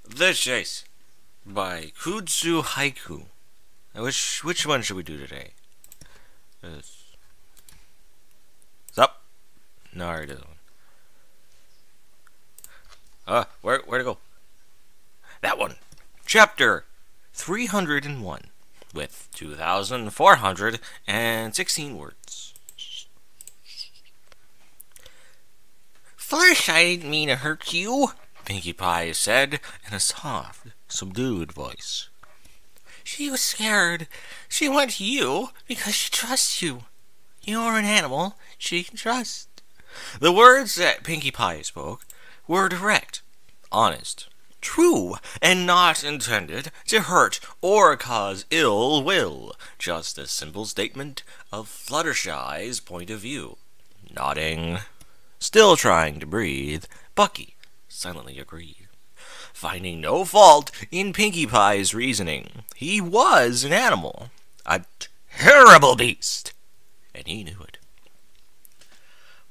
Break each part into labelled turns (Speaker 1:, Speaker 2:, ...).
Speaker 1: The Chase by Kudzuhaiku. Which one should we do today? Sup? No, I already did that one. Where to go? That one. Chapter 301 with 2,416 words. First, I didn't mean to hurt you, Pinkie Pie said in a soft, subdued voice. She was scared. She went to you because she trusts you. You're an animal she can trust. The words that Pinkie Pie spoke were direct, honest, true, and not intended to hurt or cause ill will. Just a simple statement of Fluttershy's point of view. Nodding, still trying to breathe, Bucky silently agreed, finding no fault in Pinkie Pie's reasoning. He was an animal, a terrible beast, and he knew it.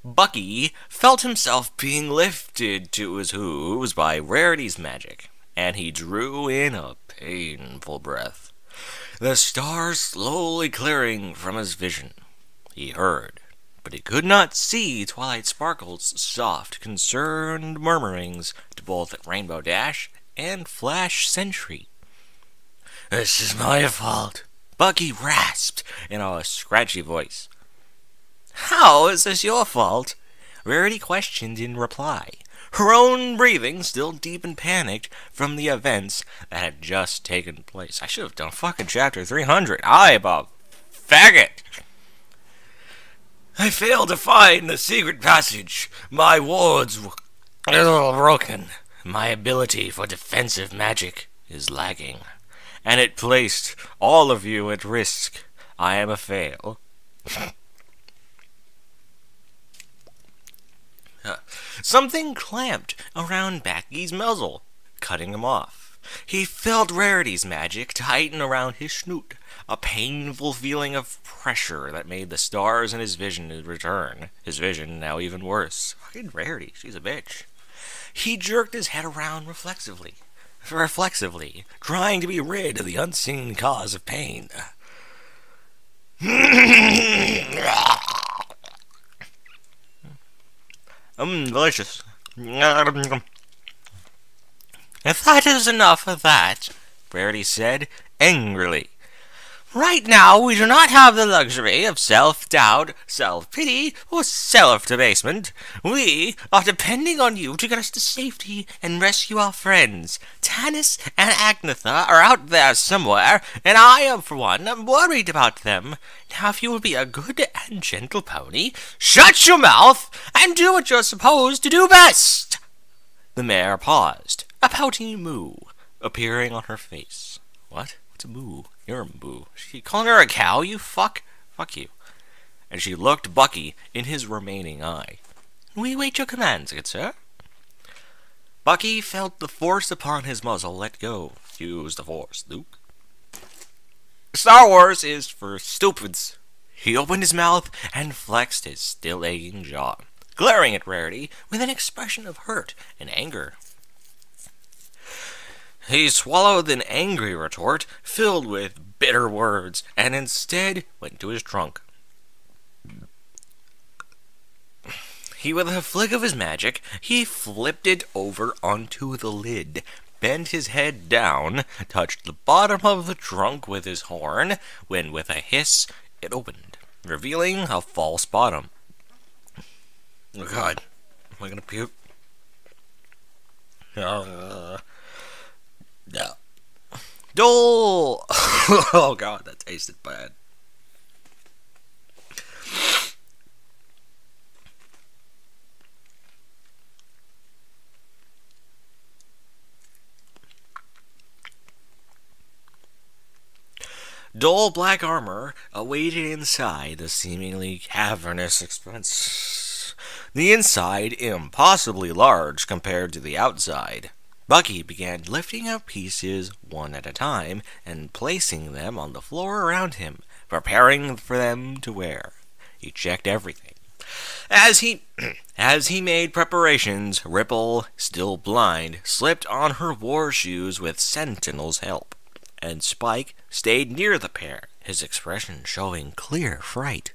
Speaker 1: Bucky felt himself being lifted to his hooves by Rarity's magic, and he drew in a painful breath, the stars slowly clearing from his vision. He heard, but he could not see Twilight Sparkle's soft, concerned murmurings to both Rainbow Dash and Flash Sentry. "This is my fault," Bucky rasped in a scratchy voice. "How is this your fault?" Rarity questioned in reply, her own breathing still deep and panicked from the events that had just taken place. I should have done fucking chapter 300. I'm a faggot. "I failed to find the secret passage. My wards were a little broken. My ability for defensive magic is lagging, and it placed all of you at risk. I am a fail." Something clamped around Backy's muzzle, cutting him off. He felt Rarity's magic tighten around his snoot, a painful feeling of pressure that made the stars in his vision return. His vision now even worse. Fucking Rarity, she's a bitch. He jerked his head around reflexively, trying to be rid of the unseen cause of pain. Delicious. "If that is enough of that," Rarity said, angrily. "Right now we do not have the luxury of self-doubt, self-pity, or self-debasement. We are depending on you to get us to safety and rescue our friends. Tanis and Agnetha are out there somewhere, and I am, for one, worried about them. Now, if you will be a good and gentle pony, shut your mouth and do what you're supposed to do best." The mare paused, a pouting moo appearing on her face. What? What's a moo? You're a moo. She calling her a cow, you fuck? Fuck you. And she looked Bucky in his remaining eye. "We wait your commands, good sir." Bucky felt the force upon his muzzle let go. Use the force, Luke. Star Wars is for stupids. He opened his mouth and flexed his still aching jaw, glaring at Rarity with an expression of hurt and anger. He swallowed an angry retort filled with bitter words, and instead went to his trunk. With a flick of his magic, he flipped it over onto the lid, bent his head down, touched the bottom of the trunk with his horn, when with a hiss, it opened, revealing a false bottom. Oh god, am I gonna puke? No. Dole! Oh god, that tasted bad. Dull black armor awaited inside the seemingly cavernous expanse. The inside impossibly large compared to the outside. Bucky began lifting up pieces one at a time and placing them on the floor around him, preparing for them to wear. He checked everything. As he as he made preparations, Ripple, still blind, slipped on her war shoes with Sentinel's help, and Spike stayed near the pair, his expression showing clear fright.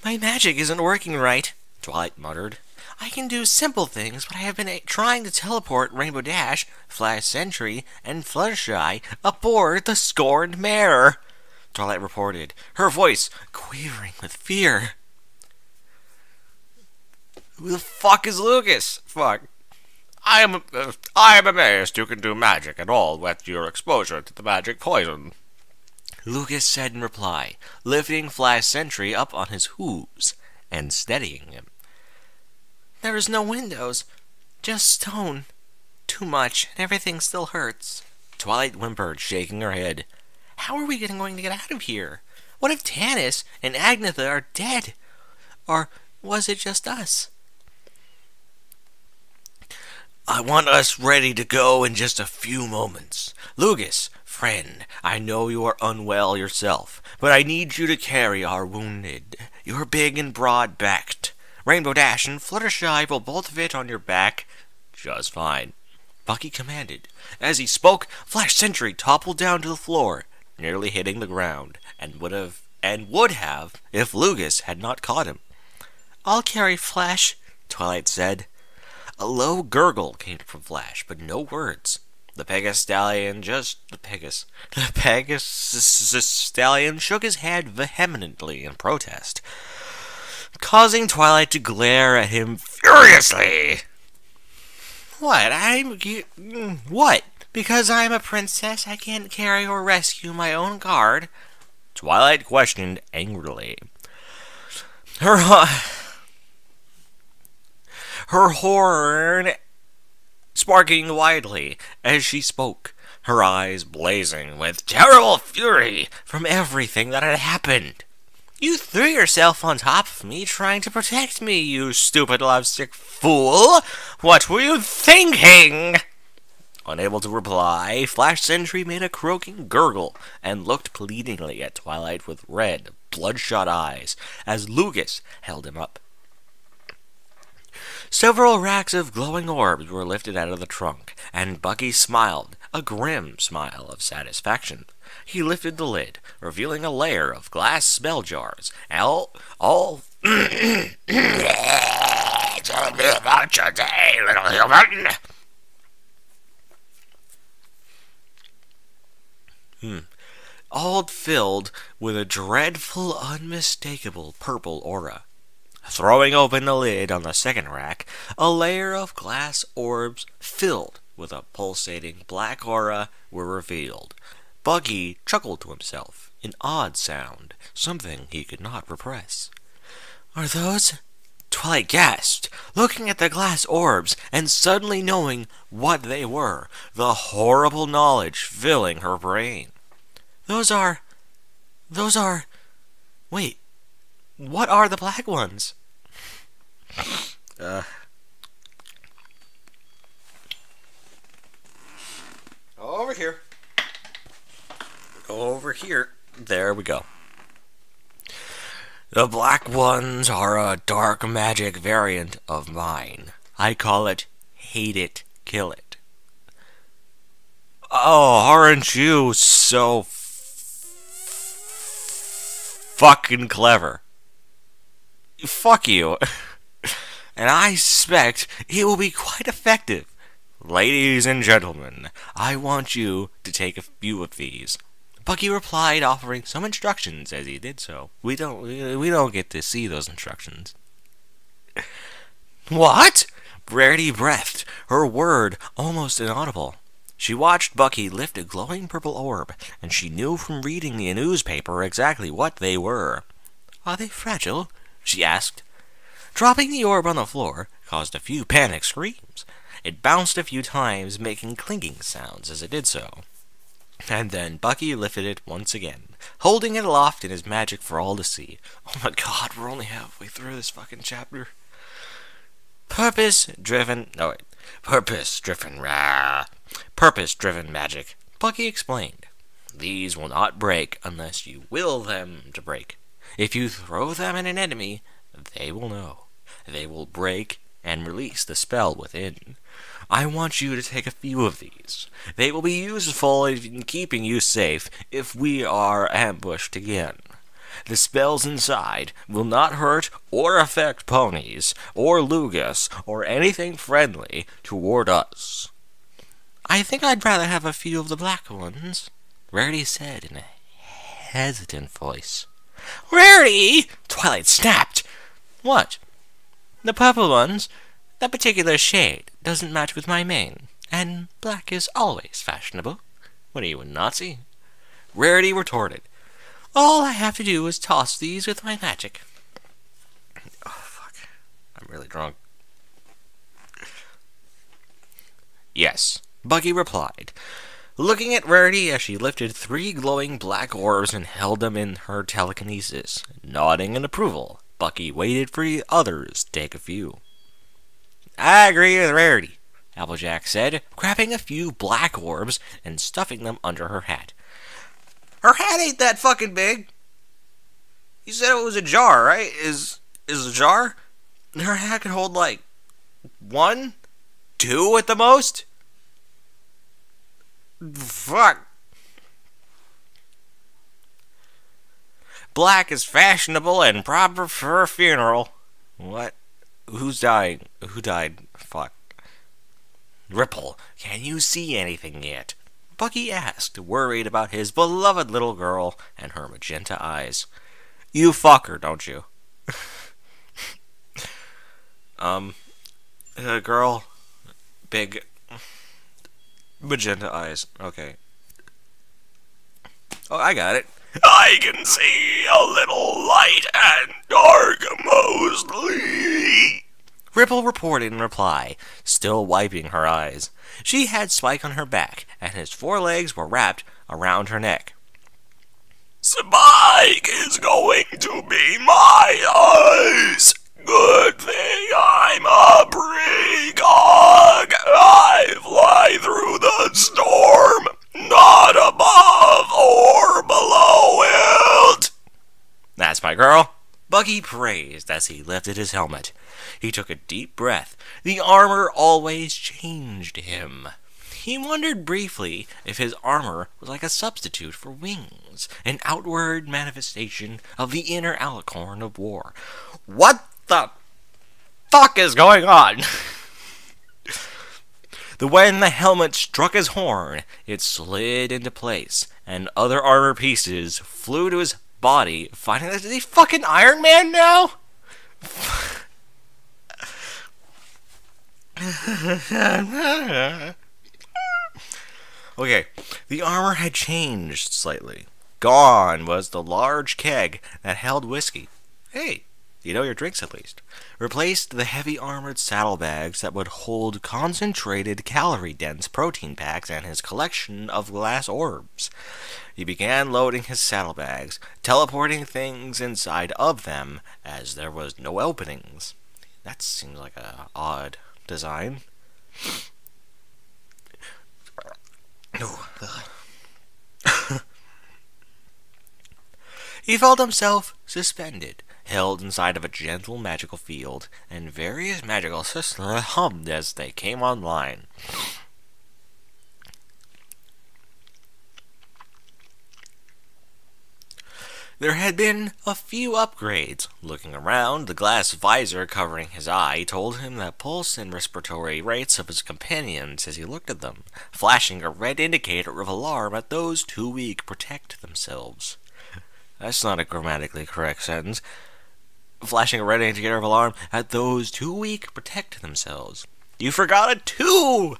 Speaker 1: "My magic isn't working right," Twilight muttered. "I can do simple things, but I have been trying to teleport Rainbow Dash, Flash Sentry, and Fluttershy aboard the scorned mare," Twilight reported, her voice quivering with fear. "Who the fuck is Lucas? Fuck. I am amazed you can do magic at all with your exposure to the magic poison," Lucas said in reply, lifting Flash Sentry up on his hooves and steadying him. "There is no windows, just stone. Too much, and everything still hurts," Twilight whimpered, shaking her head. "How are we going to get out of here? What if Tanis and Agnetha are dead? Or was it just us?" "I want us ready to go in just a few moments. Lucas, friend, I know you are unwell yourself, but I need you to carry our wounded. You're big and broad-backed. Rainbow Dash and Fluttershy will both fit on your back just fine," Bucky commanded. As he spoke, Flash Sentry toppled down to the floor, nearly hitting the ground, and would have if Lucas had not caught him. "I'll carry Flash," Twilight said. A low gurgle came from Flash, but no words. The Pegasus Stallion shook his head vehemently in protest, causing Twilight to glare at him furiously. What? Because I'm a princess, I can't carry or rescue my own guard?" Twilight questioned angrily. Her horn sparking widely as she spoke, her eyes blazing with terrible fury from everything that had happened. "You threw yourself on top of me trying to protect me, you stupid lovesick fool! What were you thinking?" Unable to reply, Flash Sentry made a croaking gurgle and looked pleadingly at Twilight with red, bloodshot eyes as Lucas held him up. Several racks of glowing orbs were lifted out of the trunk, and Bucky smiled, a grim smile of satisfaction. He lifted the lid, revealing a layer of glass spell jars, all "Tell me about your day, little human." All filled with a dreadful, unmistakable purple aura. Throwing open the lid on the second rack, a layer of glass orbs filled with a pulsating black aura were revealed. Bucky chuckled to himself, an odd sound, something he could not repress. "Are those?" Twilight gasped, looking at the glass orbs and suddenly knowing what they were, the horrible knowledge filling her brain. Those are... Wait, what are the black ones?" Over here. Over here. There we go. "The black ones are a dark magic variant of mine. I call it Hate It, Kill It." "Oh, aren't you so fucking clever?" "Fuck you." "And I suspect it will be quite effective. Ladies and gentlemen, I want you to take a few of these," Bucky replied, offering some instructions as he did so. We don't get to see those instructions. "What?" Rarity breathed, her word almost inaudible. She watched Bucky lift a glowing purple orb, and she knew from reading the newspaper exactly what they were. "Are they fragile?" she asked. Dropping the orb on the floor caused a few panicked screams. It bounced a few times, making clinking sounds as it did so. And then Bucky lifted it once again, holding it aloft in his magic for all to see. Oh my god, we're only halfway through this fucking chapter. Purpose-driven magic, Bucky explained. "These will not break unless you will them to break. If you throw them at an enemy, They will know. They will break and release the spell within. I want you to take a few of these. They will be useful in keeping you safe if we are ambushed again. The spells inside will not hurt or affect ponies, or Lugus, or anything friendly toward us. I think I'd rather have a few of the black ones, Rarity said in a hesitant voice. Rarity! Twilight snapped. What? The purple ones? That particular shade doesn't match with my mane, and black is always fashionable. What are you, a Nazi? Rarity retorted. All I have to do is toss these with my magic. Oh, fuck. I'm really drunk. Yes, Buggy replied, looking at Rarity as she lifted 3 glowing black orbs and held them in her telekinesis. Nodding in approval, Bucky waited for the others to take a few. I agree with Rarity, Applejack said, grabbing a few black orbs and stuffing them under her hat. Her hat ain't that fucking big. You said it was a jar, right? Is a jar? Her hat could hold like 1, 2 at the most? Fuck. Black is fashionable and proper for a funeral. What? Who's dying? Who died? Fuck. Ripple, can you see anything yet? Bucky asked, worried about his beloved little girl and her magenta eyes. You fuck her, don't you? Girl, big, magenta eyes. Okay. Oh, I got it. I can see a little light and dark mostly, Ripple reported in reply, still wiping her eyes. She had Spike on her back, and his forelegs were wrapped around her neck. Spike is going to be my eyes. Good thing I'm a precog. I fly through the storm, not above or below it. That's my girl, Buggy praised as he lifted his helmet. He took a deep breath. The armor always changed him. He wondered briefly if his armor was like a substitute for wings, an outward manifestation of the inner alicorn of war. What the fuck is going on? When the helmet struck his horn, it slid into place, and other armor pieces flew to his body, finding that he's fucking Iron Man now? Okay, the armor had changed slightly. Gone was the large keg that held whiskey. Hey, you know your drinks at least. Replaced the heavy armored saddlebags that would hold concentrated calorie-dense protein packs and his collection of glass orbs. He began loading his saddlebags, teleporting things inside of them as there was no openings. That seems like a odd design. He felt himself suspended, held inside of a gentle magical field, and various magical systems hummed as they came online. There had been a few upgrades. Looking around, the glass visor covering his eye told him the pulse and respiratory rates of his companions as he looked at them, flashing a red indicator of alarm at those too weak protect themselves. That's not a grammatically correct sentence. Flashing a red indicator of alarm at those too weak protect themselves. You forgot a 2!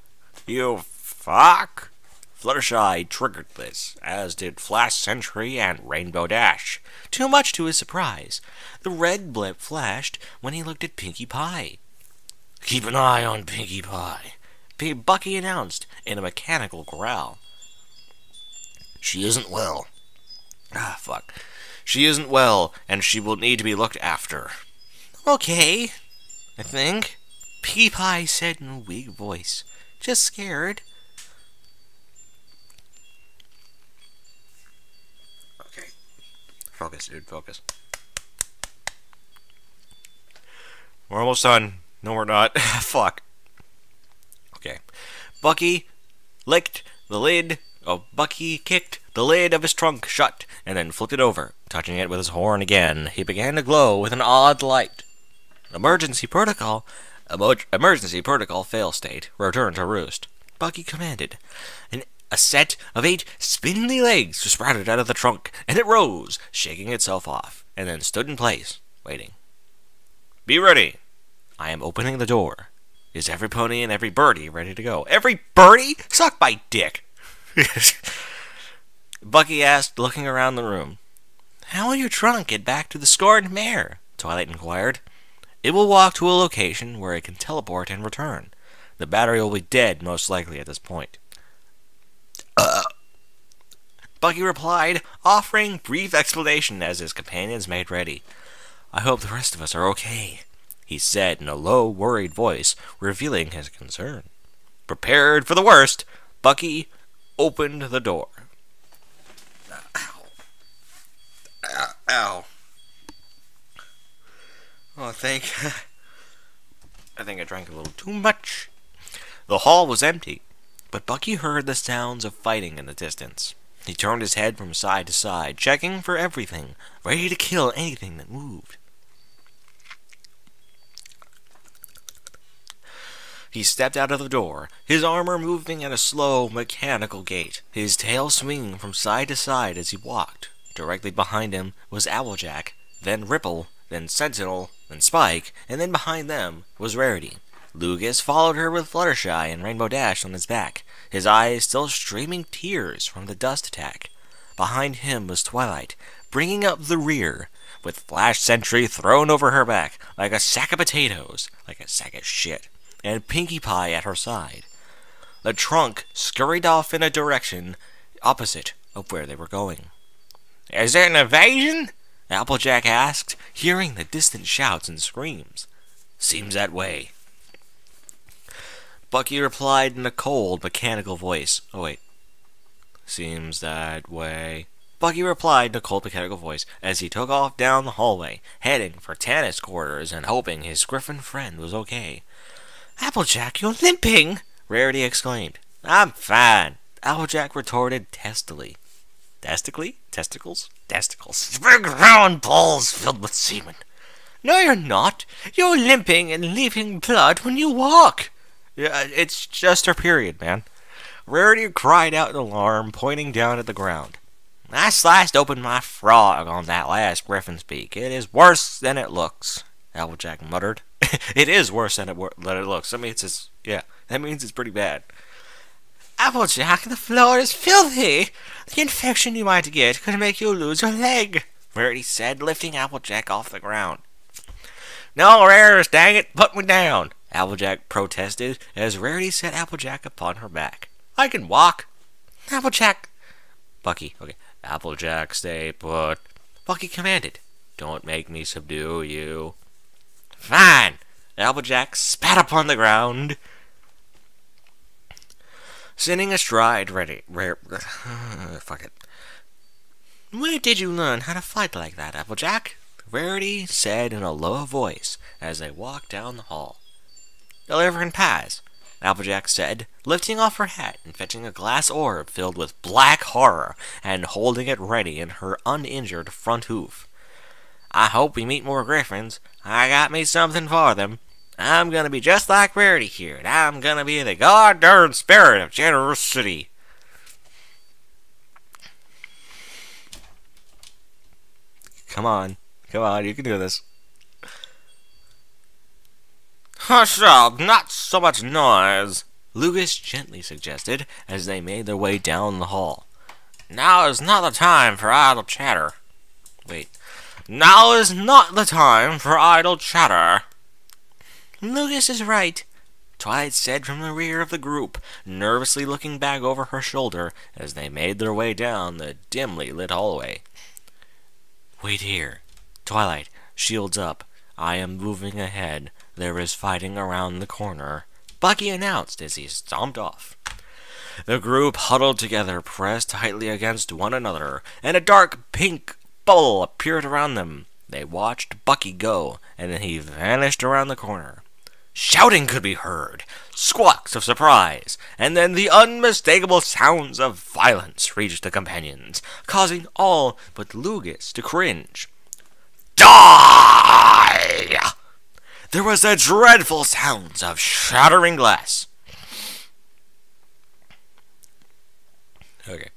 Speaker 1: You fuck! Fluttershy triggered this, as did Flash Sentry and Rainbow Dash. Too much to his surprise. The red blip flashed when he looked at Pinkie Pie. Keep an eye on Pinkie Pie, Bucky announced in a mechanical growl. She isn't well. Fuck. She isn't well, and she will need to be looked after. Okay, I think, Pinkie Pie said in a weak voice. Just scared. Okay. Focus, dude, focus. We're almost done. No, we're not. Fuck. Okay. Bucky licked the lid. Oh, Bucky kicked the lid of his trunk shut and then flipped it over. Touching it with his horn again, he began to glow with an odd light. Emergency protocol fail state. Return to roost. Bucky commanded. A set of 8 spindly legs sprouted out of the trunk, and it rose, shaking itself off, and then stood in place, waiting. Be ready. I am opening the door. Is every pony and every birdie ready to go? Every birdie? Suck my dick. Bucky asked, looking around the room. How will your trunk get back to the scorned mare? Twilight inquired. It will walk to a location where it can teleport and return. The battery will be dead, most likely, at this point. Bucky replied, offering brief explanation as his companions made ready. I hope the rest of us are okay, he said in a low, worried voice, revealing his concern. Prepared for the worst, Bucky opened the door. Ow. Ow. Oh, I think I drank a little too much. The hall was empty, but Bucky heard the sounds of fighting in the distance. He turned his head from side to side, checking for everything, ready to kill anything that moved. He stepped out of the door, his armor moving at a slow, mechanical gait, his tail swinging from side to side as he walked. Directly behind him was Applejack, then Ripple, then Sentinel, then Spike, and then behind them was Rarity. Lucas followed her with Fluttershy and Rainbow Dash on his back, his eyes still streaming tears from the dust attack. Behind him was Twilight, bringing up the rear, with Flash Sentry thrown over her back like a sack of potatoes, like a sack of shit, and Pinkie Pie at her side. The trunk scurried off in a direction opposite of where they were going. Is it an invasion? Applejack asked, hearing the distant shouts and screams. Seems that way. Bucky replied in a cold, mechanical voice. Oh, wait. Seems that way. Bucky replied in a cold, mechanical voice as he took off down the hallway, heading for Tannis' quarters and hoping his griffin friend was okay. Applejack, you're limping! Rarity exclaimed. I'm fine, Applejack retorted testily. Testically? Testicles? Testicles. Big round balls filled with semen. No, you're not. You're limping and leaving blood when you walk. Yeah, it's just her period, man. Rarity cried out in alarm, pointing down at the ground. I sliced open my frog on that last griffin's beak. It is worse than it looks, Applejack muttered. It is worse than it looks. I mean, that means it's pretty bad. Applejack, the floor is filthy. The infection you might get could make you lose your leg, Rarity said, lifting Applejack off the ground. No, Rares, dang it, put me down, Applejack protested as Rarity set Applejack upon her back. I can walk. Applejack. Bucky, okay. Applejack, stay put. Bucky commanded. Don't make me subdue you. Fine. Applejack spat upon the ground. Sitting astride, fuck it. Where did you learn how to fight like that, Applejack? Rarity said in a low voice as they walked down the hall. Delivering pies, Applejack said, lifting off her hat and fetching a glass orb filled with black horror and holding it ready in her uninjured front hoof. I hope we meet more griffins. I got me something for them. I'm gonna be just like Rarity here, and I'm gonna be the god-darn spirit of generosity. Come on, you can do this. Hush up, not so much noise, Lucas gently suggested as they made their way down the hall. Now is not the time for idle chatter. Wait. Now is not the time for idle chatter. Lucas is right, Twilight said from the rear of the group, nervously looking back over her shoulder as they made their way down the dimly lit hallway. Wait here. Twilight, shields up. I am moving ahead. There is fighting around the corner, Bucky announced as he stomped off. The group huddled together, pressed tightly against one another, and a dark pink bubble appeared around them. They watched Bucky go, and then he vanished around the corner. Shouting could be heard, squawks of surprise, and then the unmistakable sounds of violence reached the companions, causing all but Lucas to cringe. Die! There was the dreadful sounds of shattering glass. Okay.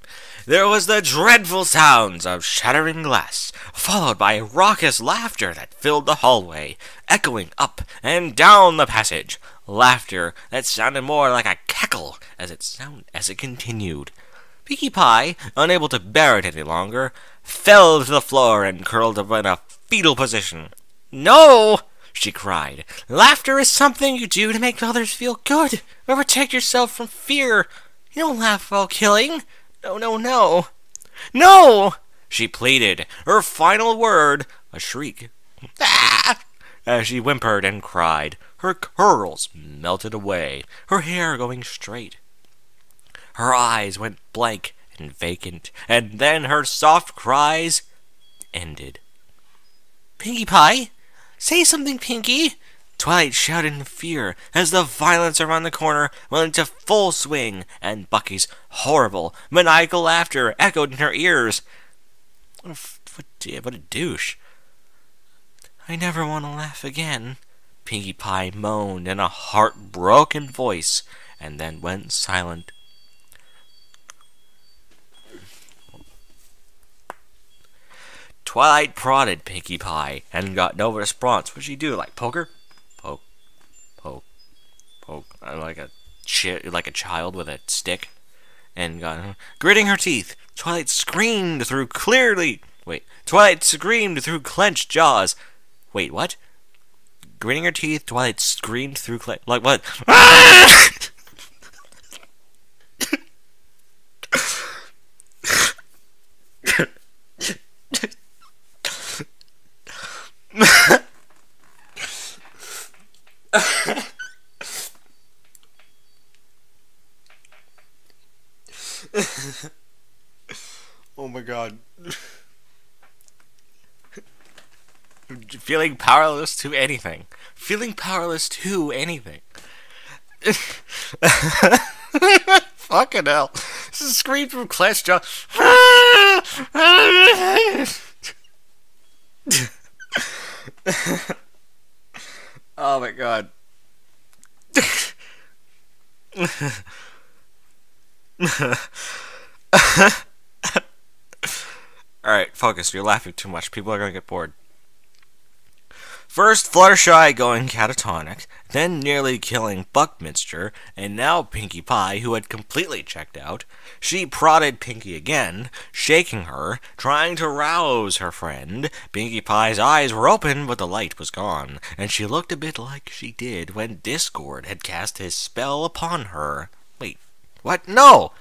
Speaker 1: There was the dreadful sounds of shattering glass, followed by raucous laughter that filled the hallway, echoing up and down the passage. Laughter that sounded more like a cackle as it continued. Pinkie Pie, unable to bear it any longer, fell to the floor and curled up in a fetal position. "No!" she cried. "Laughter is something you do to make others feel good, or protect yourself from fear. You don't laugh while killing. No, no, no. No!" she pleaded, her final word a shriek. "Ah!" as she whimpered and cried, her curls melted away, her hair going straight. Her eyes went blank and vacant, and then her soft cries ended. "Pinkie Pie? Say something, Pinkie!" Twilight shouted in fear as the violence around the corner went into full swing, and Bucky's horrible, maniacal laughter echoed in her ears. What a douche. "I never want to laugh again," Pinkie Pie moaned in a heartbroken voice, and then went silent. Twilight prodded Pinkie Pie and got no response. What'd she do? Like poker? Poke, poke, poke. Like a child with a stick. And got gritting her teeth. Twilight screamed through clenched jaws. Wait, what? Gritting her teeth, Twilight screamed through like what? Oh my god. Feeling powerless to anything. Feeling powerless to anything. Fucking hell. This is a scream from clenched jaw. Oh my god. Alright, focus. You're laughing too much. People are gonna get bored. First Fluttershy going catatonic, then nearly killing Buckminster, and now Pinkie Pie, who had completely checked out. She prodded Pinkie again, shaking her, trying to rouse her friend. Pinkie Pie's eyes were open, but the light was gone, and she looked a bit like she did when Discord had cast his spell upon her. Wait, what? No!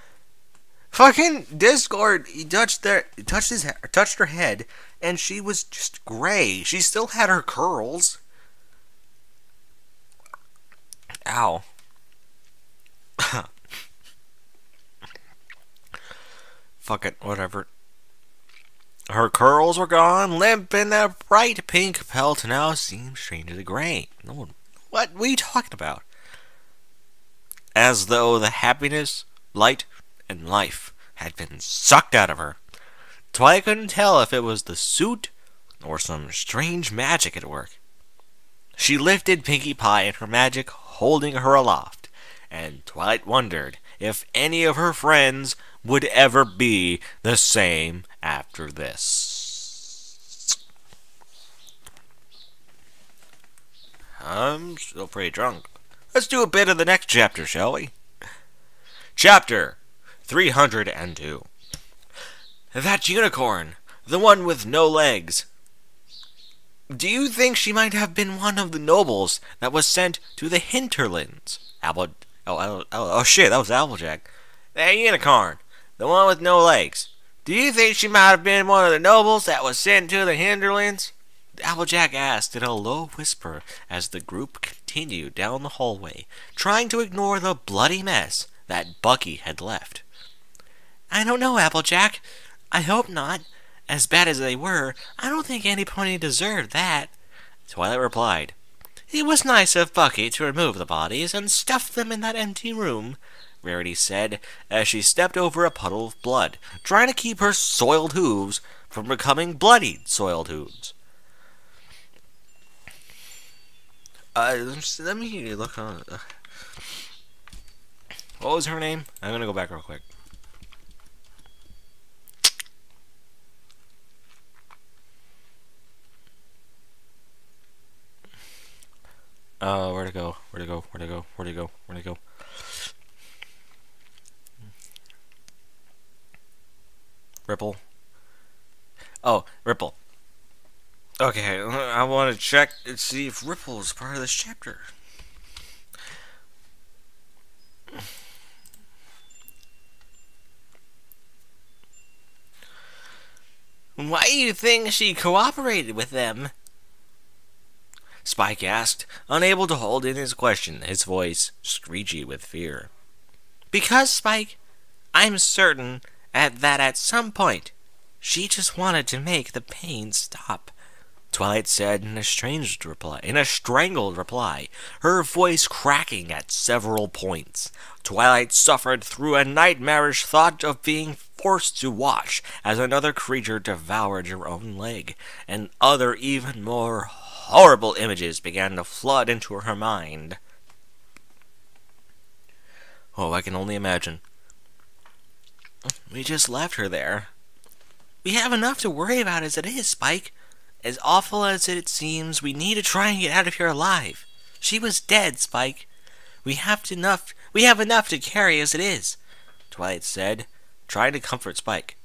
Speaker 1: Fucking Discord, he touched her head, and she was just gray. She still had her curls. Ow. Fuck it, whatever. Her curls were gone, limp, and the bright pink pelt now seemed strangely gray. What are you talking about? As though the happiness, light, and life had been sucked out of her. Twilight couldn't tell if it was the suit or some strange magic at work. She lifted Pinkie Pie in her magic, holding her aloft, and Twilight wondered if any of her friends would ever be the same after this. I'm still pretty drunk. Let's do a bit of the next chapter, shall we? Chapter 302. That unicorn, the one with no legs. Do you think she might have been one of the nobles that was sent to the hinterlands? Oh shit, that was Applejack. That unicorn, the one with no legs. Do you think she might have been one of the nobles that was sent to the hinterlands? Applejack asked in a low whisper as the group continued down the hallway, trying to ignore the bloody mess that Bucky had left. I don't know, Applejack. I hope not. As bad as they were, I don't think any pony deserved that. Twilight replied, It was nice of Bucky to remove the bodies and stuff them in that empty room, Rarity said as she stepped over a puddle of blood, trying to keep her soiled hooves from becoming bloodied soiled hooves. Let me look on. What was her name? I'm gonna go back real quick. Where'd it go? Where'd it go? Where'd it go? Where'd it go? Where'd it go? Ripple. Oh, Ripple. Okay, I want to check and see if Ripple is part of this chapter. Why do you think she cooperated with them? Spike asked, unable to hold in his question, his voice screechy with fear. Because, Spike, I'm certain that at some point, she just wanted to make the pain stop, Twilight said in a strangled reply, her voice cracking at several points. Twilight suffered through a nightmarish thought of being forced to watch as another creature devoured her own leg, and other even more horrible images began to flood into her mind. Oh, I can only imagine. We just left her there. We have enough to worry about as it is, Spike. As awful as it seems, we need to try and get out of here alive. She was dead, Spike. We have enough to carry as it is, Twilight said, trying to comfort Spike.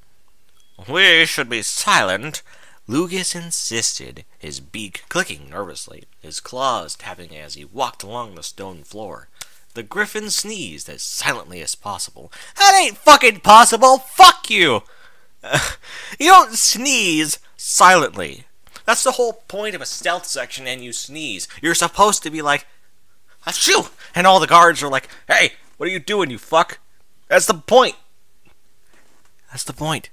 Speaker 1: We should be silent, Lugus insisted, his beak clicking nervously, his claws tapping as he walked along the stone floor. The griffin sneezed as silently as possible. That ain't fucking possible! Fuck you! You don't sneeze silently. That's the whole point of a stealth section, and you sneeze. You're supposed to be like, achoo! And all the guards are like, hey, what are you doing, you fuck? That's the point. That's the point.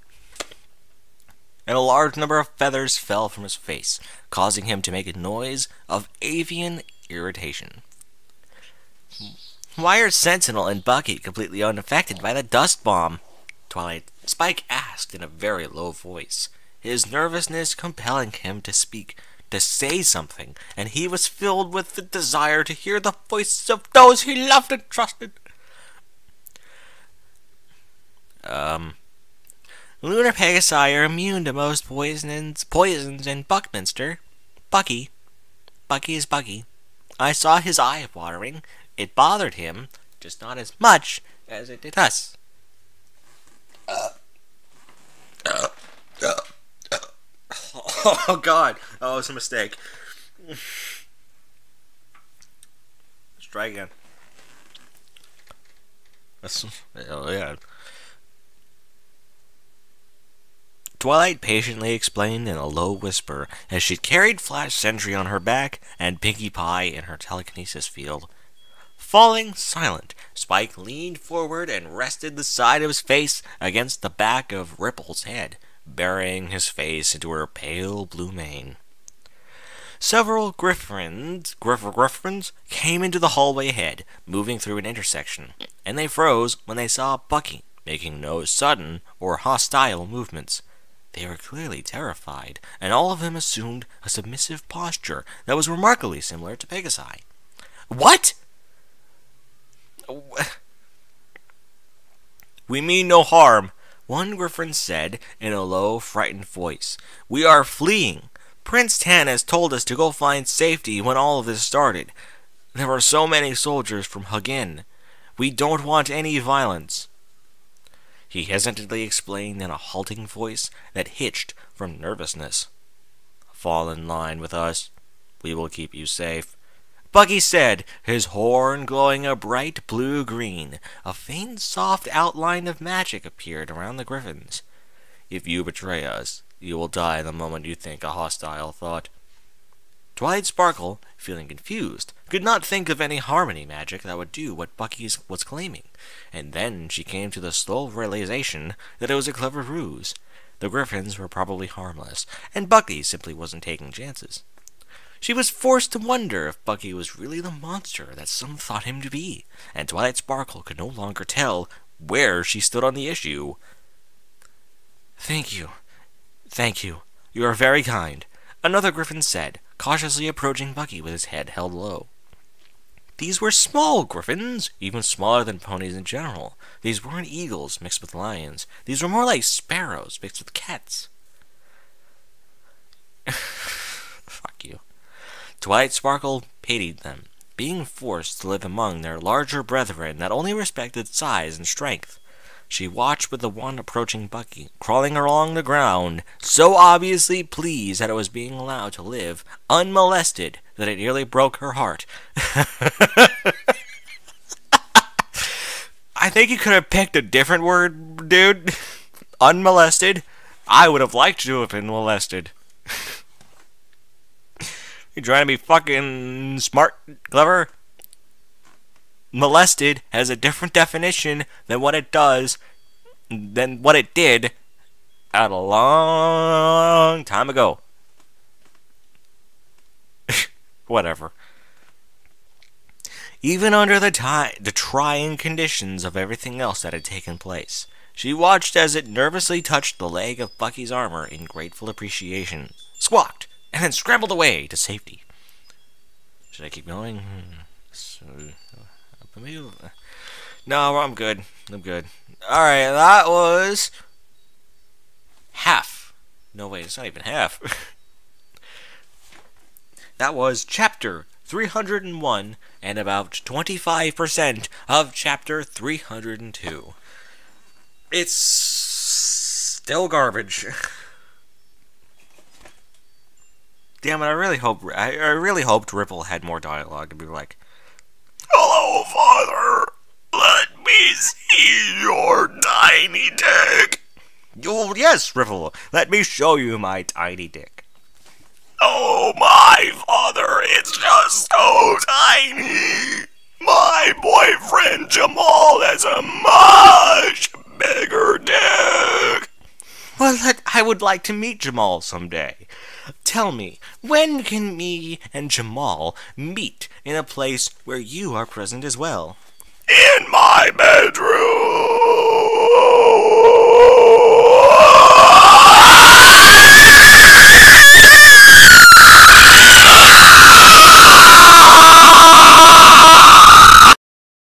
Speaker 1: And a large number of feathers fell from his face, causing him to make a noise of avian irritation. Why are Sentinel and Bucky completely unaffected by the dust bomb? Spike asked in a very low voice, his nervousness compelling him to speak, to say something, and he was filled with the desire to hear the voices of those he loved and trusted. Lunar Pegasi are immune to most poisons in Buckminster. Bucky is Bucky. I saw his eye watering. It bothered him, just not as much as it did us. Oh God! Oh, it's a mistake. Let's try again. Oh yeah. Twilight patiently explained in a low whisper as she carried Flash Sentry on her back and Pinkie Pie in her telekinesis field. Falling silent, Spike leaned forward and rested the side of his face against the back of Ripple's head, burying his face into her pale blue mane. Several griffins came into the hallway ahead, moving through an intersection, and they froze when they saw Bucky, making no sudden or hostile movements. They were clearly terrified, and all of them assumed a submissive posture that was remarkably similar to Pegasi. What? We mean no harm, one griffin said in a low, frightened voice. We are fleeing. Prince Tan has told us to go find safety when all of this started. There were so many soldiers from Hugin. We don't want any violence. He hesitantly explained in a halting voice that hitched from nervousness. Fall in line with us. We will keep you safe. Bucky said, his horn glowing a bright blue-green. A faint, soft outline of magic appeared around the griffins. If you betray us, you will die the moment you think a hostile thought. Twilight Sparkle, feeling confused, could not think of any harmony magic that would do what Bucky was claiming, and then she came to the slow realization that it was a clever ruse. The griffins were probably harmless, and Bucky simply wasn't taking chances. She was forced to wonder if Bucky was really the monster that some thought him to be, and Twilight Sparkle could no longer tell where she stood on the issue. Thank you. Thank you. You are very kind, another griffin said, cautiously approaching Bucky with his head held low. These were small griffins, even smaller than ponies in general. These weren't eagles mixed with lions. These were more like sparrows mixed with cats. Fuck you. Twilight Sparkle pitied them, being forced to live among their larger brethren that only respected size and strength. She watched with the one approaching Bucky, crawling along the ground, so obviously pleased that it was being allowed to live unmolested that it nearly broke her heart. I think you could have picked a different word, dude. Unmolested. I would have liked to have been molested. You trying to be fucking smart, clever? Molested has a different definition than what it did a long time ago. Whatever. Even under the trying conditions of everything else that had taken place, she watched as it nervously touched the leg of Bucky's armor in grateful appreciation, squawked, and then scrambled away to safety. Should I keep going? No, I'm good. Alright, that was half. No, wait, it's not even half. That was chapter 301 and about 25% of chapter 302. It's still garbage. Damn it, I really hoped Ripple had more dialogue to be like, "Hello, Father. Let me see your tiny dick." Oh, yes, Ripple. Let me show you my tiny dick. Oh, my Father, it's just so tiny. My boyfriend Jamal has a much bigger dick. Well, I would like to meet Jamal someday. Tell me, when can me and Jamal meet in a place where you are present as well? In my bedroom.